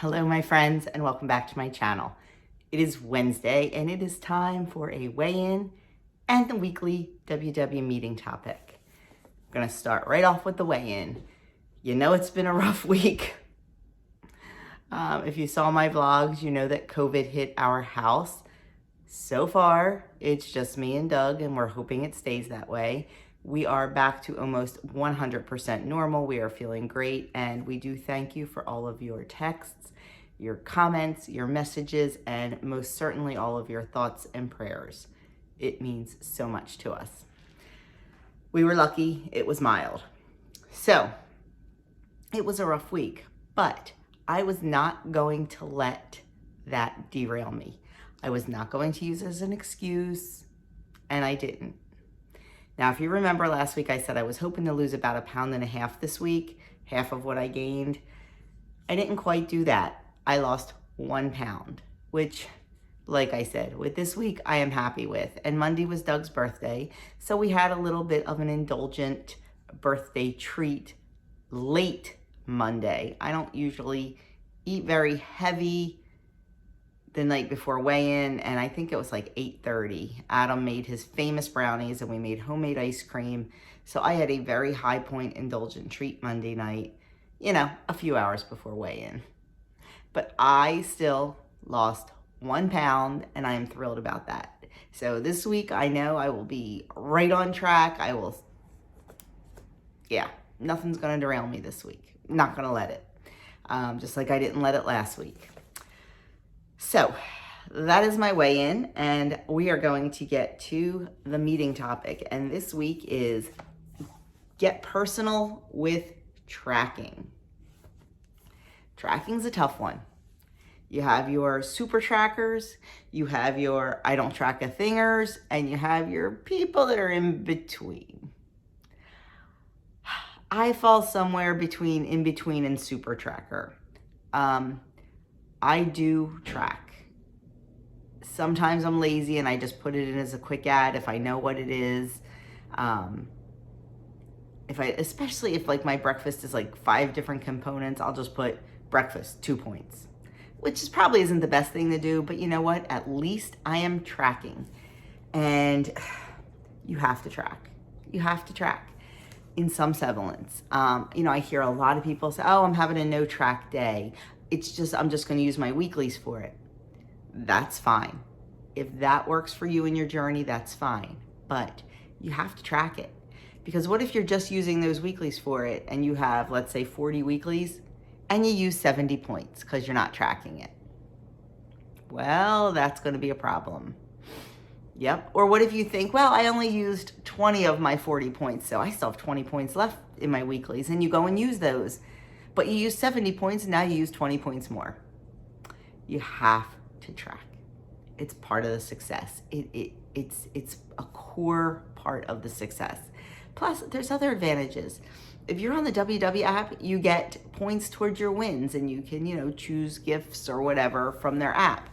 Hello, my friends, and welcome back to my channel. It is Wednesday, and it is time for a weigh-in and the weekly WW meeting topic. I'm going to start right off with the weigh-in. You know it's been a rough week. If you saw my vlogs, you know that COVID hit our house. So far, it's just me and Doug, and we're hoping it stays that way. We are back to almost 100% normal. We are feeling great, and we do thank you for all of your texts, your comments, your messages, and most certainly all of your thoughts and prayers. It means so much to us. We were lucky it was mild. So, it was a rough week, but I was not going to let that derail me. I was not going to use it as an excuse, and I didn't. Now, if you remember last week, I said I was hoping to lose about 1.5 pounds this week, half of what I gained. I didn't quite do that. I lost 1 pound, which, like I said, with this week, I am happy with. And Monday was Doug's birthday, so we had a little bit of an indulgent birthday treat late Monday. I don't usually eat very heavy the night before weigh-in, and I think it was like 8:30. Adam made his famous brownies, and we made homemade ice cream. So I had a very high point indulgent treat Monday night, a few hours before weigh-in. But I still lost 1 pound, and I am thrilled about that. So this week, I know I will be right on track. Nothing's gonna derail me this week. Not gonna let it. Just like I didn't let it last week. So that is my weigh-in, and we are going to get to the meeting topic. And this week is get personal with tracking. Tracking's a tough one. You have your super trackers, you have your I don't track a thingers, and you have your people that are in between. I fall somewhere between in between and super tracker. I do track. Sometimes I'm lazy and I just put it in as a quick ad if I know what it is. Especially if like my breakfast is like 5 different components, I'll just put breakfast, 2 points, which probably isn't the best thing to do, but you know what? At least I am tracking. And you have to track. You have to track in some semblance. I hear a lot of people say, oh, I'm having a no track day. I'm just going to use my weeklies for it. That's fine. If that works for you in your journey, that's fine. But you have to track it. Because what if you're just using those weeklies for it and you have, let's say, 40 weeklies and you use 70 points because you're not tracking it? Well, that's going to be a problem. Yep. Or what if you think, well, I only used 20 of my 40 points, so I still have 20 points left in my weeklies, and you go and use those. But you use 70 points, and now you use 20 points more. You have to track. It's part of the success. It's a core part of the success. Plus, there's other advantages. If you're on the WW app, you get points towards your wins, and you can, choose gifts or whatever from their app.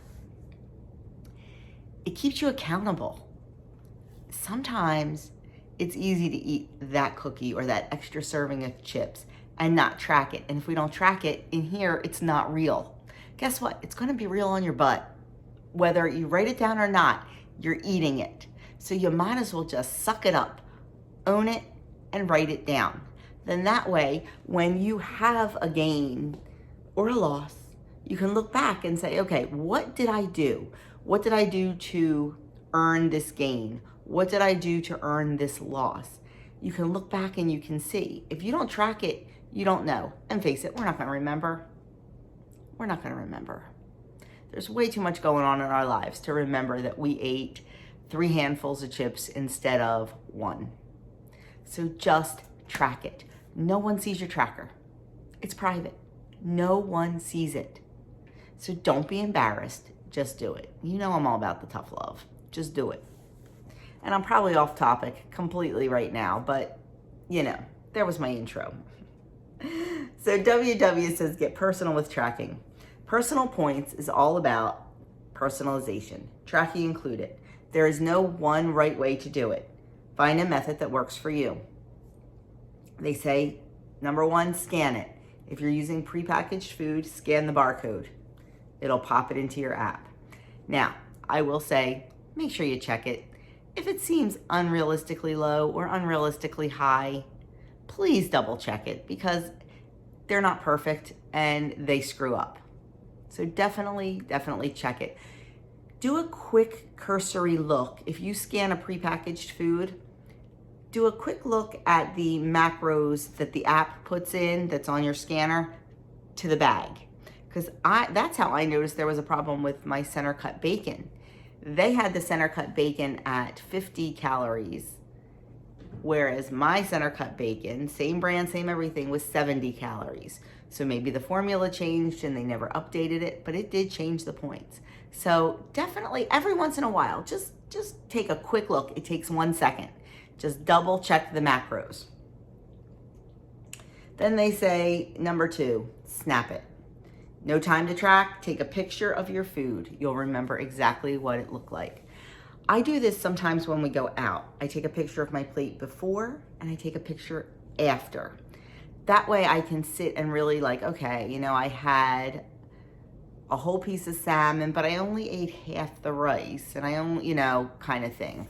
It keeps you accountable. Sometimes it's easy to eat that cookie or that extra serving of chips and not track it. And if we don't track it in here, it's not real. Guess what? It's going to be real on your butt. Whether you write it down or not, you're eating it. So you might as well just suck it up, own it, and write it down. Then that way, when you have a gain or a loss, you can look back and say, okay, what did I do? What did I do to earn this gain? What did I do to earn this loss? You can look back and you can see. If you don't track it, you don't know. And face it, we're not going to remember. We're not going to remember. There's way too much going on in our lives to remember that we ate 3 handfuls of chips instead of 1. So just track it. No one sees your tracker. It's private. No one sees it. So don't be embarrassed. Just do it. I'm all about the tough love. Just do it. And I'm probably off topic completely right now, but there was my intro. So WW says get personal with tracking. Personal points is all about personalization. Tracking included. There is no one right way to do it. Find a method that works for you. They say, number 1, scan it. If you're using prepackaged food, scan the barcode. It'll pop it into your app. Now, I will say, make sure you check it. If it seems unrealistically low or unrealistically high, please double check it because they're not perfect and they screw up. So definitely check it. Do a quick cursory look. If you scan a prepackaged food, do a quick look at the macros that the app puts in that's on your scanner to the bag. Because that's how I noticed there was a problem with my center cut bacon. They had the center cut bacon at 50 calories, whereas my center cut bacon, same brand, same everything, was 70 calories. So maybe the formula changed and they never updated it, but it did change the points. So definitely every once in a while, just take a quick look. It takes 1 second. Just double check the macros. Then they say, number 2, snap it. No time to track, take a picture of your food. You'll remember exactly what it looked like. I do this sometimes when we go out. I take a picture of my plate before and I take a picture after. That way I can sit and really okay, I had a whole piece of salmon, but I only ate half the rice and I only, kind of thing.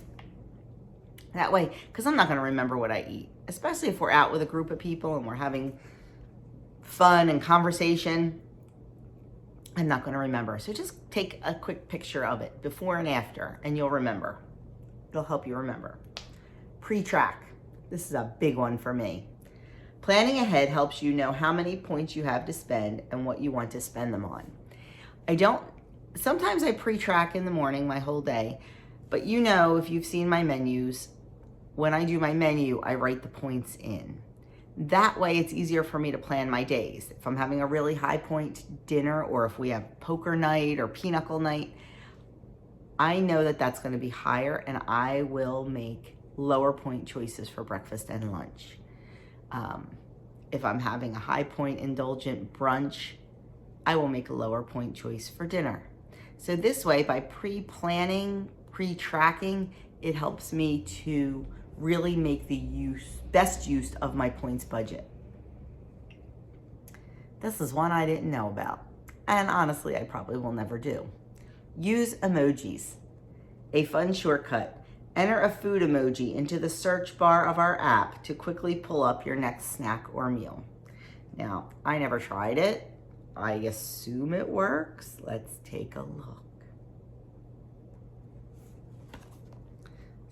That way, because I'm not going to remember what I eat, especially if we're out with a group of people and we're having fun and conversation. I'm not going to remember. So just take a quick picture of it before and after, and you'll remember. It'll help you remember. Pre-track. This is a big one for me. Planning ahead helps you know how many points you have to spend and what you want to spend them on. Sometimes I pre-track in the morning my whole day, but if you've seen my menus, when I do my menu, I write the points in. That way it's easier for me to plan my days. If I'm having a really high point dinner or if we have poker night or pinochle night, I know that that's going to be higher and I will make lower point choices for breakfast and lunch. If I'm having a high point indulgent brunch, I will make a lower point choice for dinner. So this way, by pre-planning, pre-tracking, it helps me to really make the best use of my points budget. This is one I didn't know about, and honestly, I probably will never do. Use emojis, a fun shortcut. Enter a food emoji into the search bar of our app to quickly pull up your next snack or meal. Now, I never tried it. I assume it works. Let's take a look.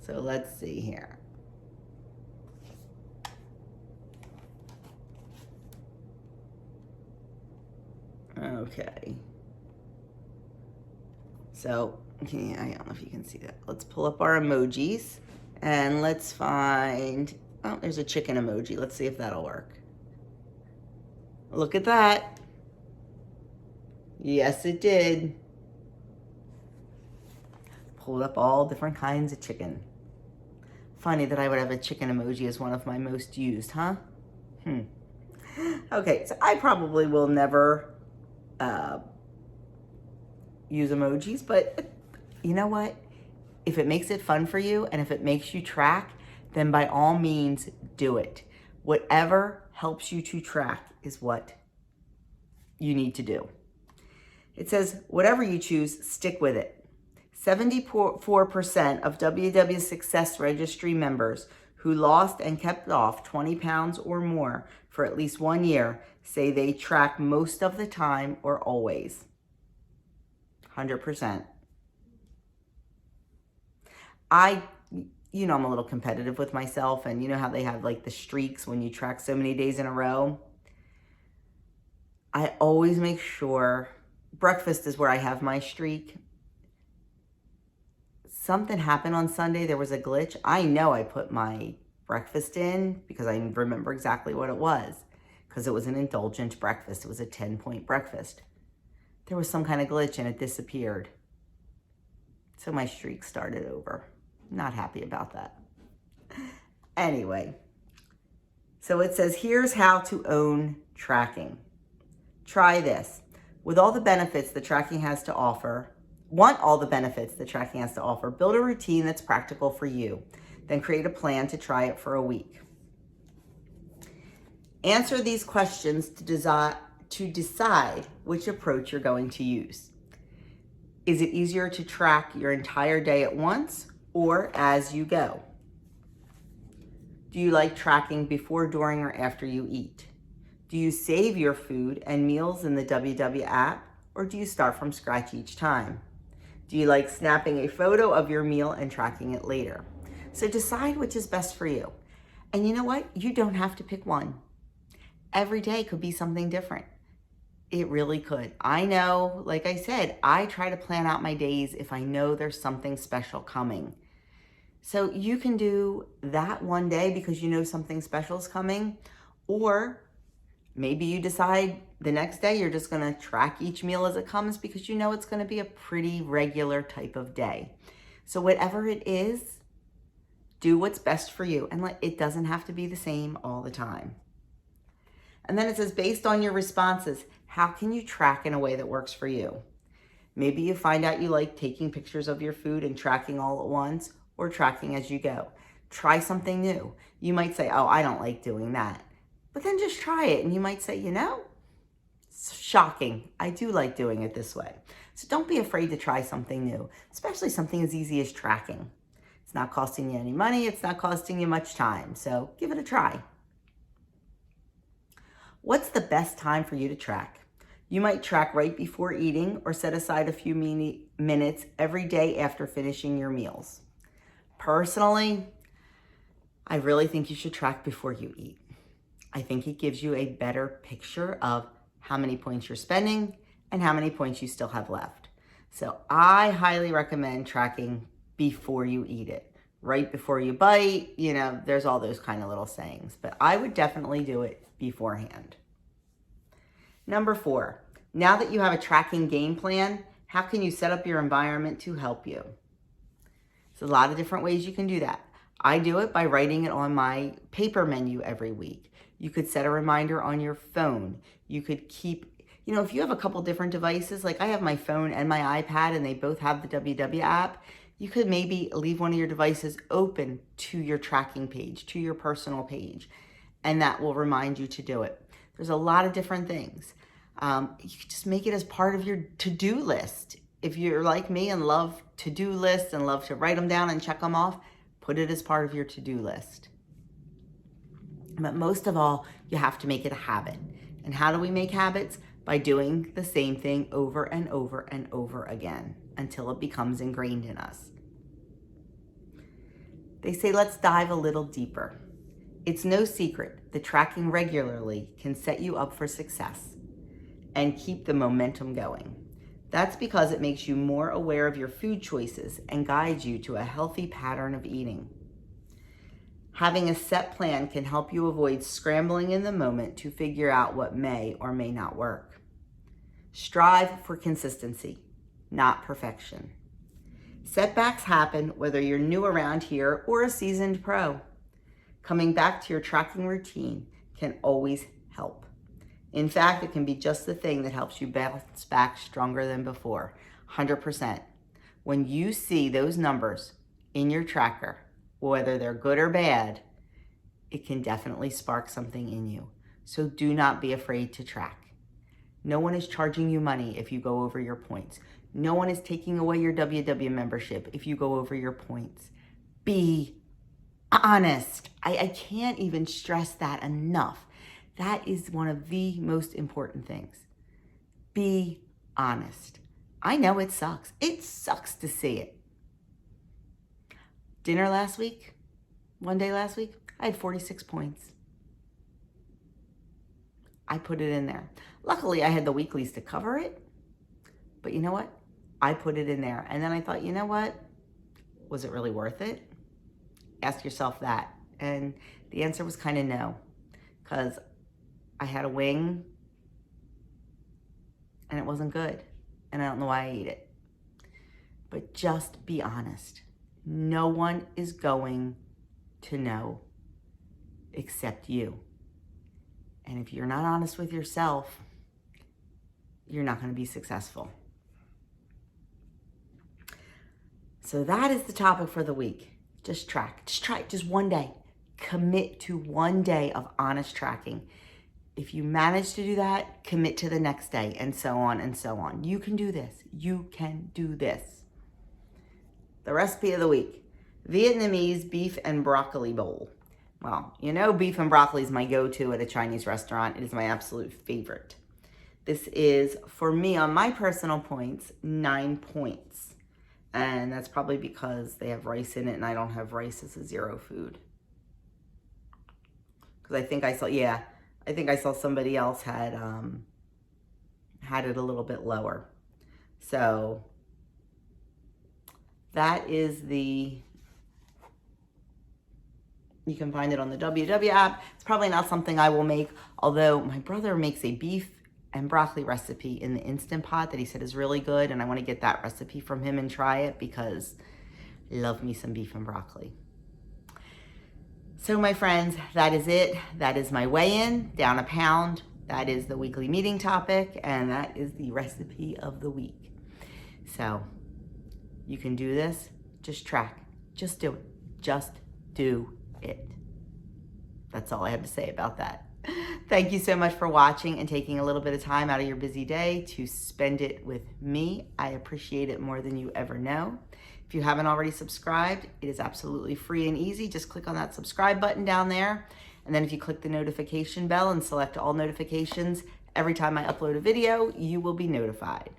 So let's see here. Okay. So, I don't know if you can see that. Let's pull up our emojis and let's find, there's a chicken emoji. Let's see if that'll work. Look at that. Yes, it did. Pulled up all different kinds of chicken. Funny that I would have a chicken emoji as one of my most used, huh? Okay, so I probably will never use emojis, but you know what? If it makes it fun for you and if it makes you track, then by all means do it. Whatever helps you to track is what you need to do. It says, whatever you choose, stick with it. 74% of WW Success Registry members who lost and kept off 20 pounds or more for at least 1 year say they track most of the time or always. 100%. I'm a little competitive with myself, and you know how they have the streaks when you track so many days in a row? I always make sure, breakfast is where I have my streak. Something happened on Sunday, there was a glitch. I know I put my breakfast in because I remember exactly what it was, because it was an indulgent breakfast. It was a 10-point breakfast. There was some kind of glitch and it disappeared. So my streak started over. Not happy about that. Anyway, so it says, here's how to own tracking. Try this. With all the benefits the tracking has to offer, build a routine that's practical for you. Then create a plan to try it for a week. Answer these questions to decide which approach you're going to use. Is it easier to track your entire day at once or as you go? Do you like tracking before, during, or after you eat? Do you save your food and meals in the WW app, or do you start from scratch each time? Do you like snapping a photo of your meal and tracking it later? So decide which is best for you. And you know what? You don't have to pick one. Every day could be something different. It really could. I know, like I said, I try to plan out my days if I know there's something special coming. So you can do that one day because you know something special is coming, or maybe you decide the next day you're just gonna track each meal as it comes because you know it's gonna be a pretty regular type of day. So whatever it is, do what's best for you, and it doesn't have to be the same all the time. And then it says, based on your responses, how can you track in a way that works for you? Maybe you find out you like taking pictures of your food and tracking all at once, or tracking as you go. Try something new. You might say, oh, I don't like doing that. But then just try it, and you might say, it's shocking. I do like doing it this way. So don't be afraid to try something new, especially something as easy as tracking. It's not costing you any money. It's not costing you much time. So give it a try. What's the best time for you to track? You might track right before eating or set aside a few minutes every day after finishing your meals. Personally, I really think you should track before you eat. I think it gives you a better picture of how many points you're spending and how many points you still have left. So I highly recommend tracking before you eat it. Right before you bite, there's all those kind of little sayings, but I would definitely do it beforehand. Number 4, now that you have a tracking game plan, how can you set up your environment to help you? There's a lot of different ways you can do that. I do it by writing it on my paper menu every week. You could set a reminder on your phone. You could keep, if you have a couple different devices, like I have my phone and my iPad and they both have the WW app, you could maybe leave one of your devices open to your tracking page, to your personal page, and that will remind you to do it. There's a lot of different things. You could just make it as part of your to-do list. If you're like me and love to-do lists and love to write them down and check them off, put it as part of your to-do list. But most of all, you have to make it a habit. And how do we make habits? By doing the same thing over and over and over again until it becomes ingrained in us. They say, let's dive a little deeper. It's no secret that tracking regularly can set you up for success and keep the momentum going. That's because it makes you more aware of your food choices and guides you to a healthy pattern of eating. Having a set plan can help you avoid scrambling in the moment to figure out what may or may not work. Strive for consistency, not perfection. Setbacks happen whether you're new around here or a seasoned pro. Coming back to your tracking routine can always help. In fact, it can be just the thing that helps you bounce back stronger than before, 100%. When you see those numbers in your tracker, whether they're good or bad, it can definitely spark something in you. So do not be afraid to track. No one is charging you money if you go over your points. No one is taking away your WW membership if you go over your points. Be honest. I can't even stress that enough. That is one of the most important things. Be honest. I know it sucks. It sucks to see it. Dinner last week, one day last week, I had 46 points. I put it in there. Luckily, I had the weeklies to cover it. But you know what? I put it in there. And then I thought, you know what? Was it really worth it? Ask yourself that. And the answer was kind of no. Because I had a wing and it wasn't good. And I don't know why I ate it. But just be honest. No one is going to know except you. And if you're not honest with yourself, you're not going to be successful. So that is the topic for the week. Just track. Just try it just one day. Commit to one day of honest tracking. If you manage to do that, commit to the next day, and so on and so on. You can do this. You can do this. The recipe of the week: Vietnamese beef and broccoli bowl. Well, you know, beef and broccoli is my go-to at a Chinese restaurant. It is my absolute favorite. This is, for me, on my personal points, 9 points. And that's probably because they have rice in it and I don't have rice as a zero food. Because I think I saw somebody else had it a little bit lower. So that is you can find it on the WW app. It's probably not something I will make, although my brother makes a beef and broccoli recipe in the Instant Pot that he said is really good, and I want to get that recipe from him and try it because I love me some beef and broccoli. So my friends, that is it. That is my weigh-in, down a pound. That is the weekly meeting topic, and that is the recipe of the week. So you can do this. Just track. Just do it. Just do it. That's all I have to say about that. Thank you so much for watching and taking a little bit of time out of your busy day to spend it with me. I appreciate it more than you ever know. If you haven't already subscribed, it is absolutely free and easy. Just click on that subscribe button down there. And then if you click the notification bell and select all notifications, every time I upload a video, you will be notified.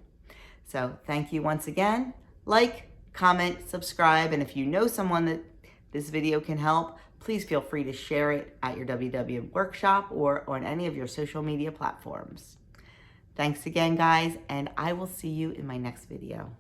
So thank you once again. Like, comment, subscribe, and if you know someone that this video can help, please feel free to share it at your WW workshop or on any of your social media platforms. Thanks again, guys, and I will see you in my next video.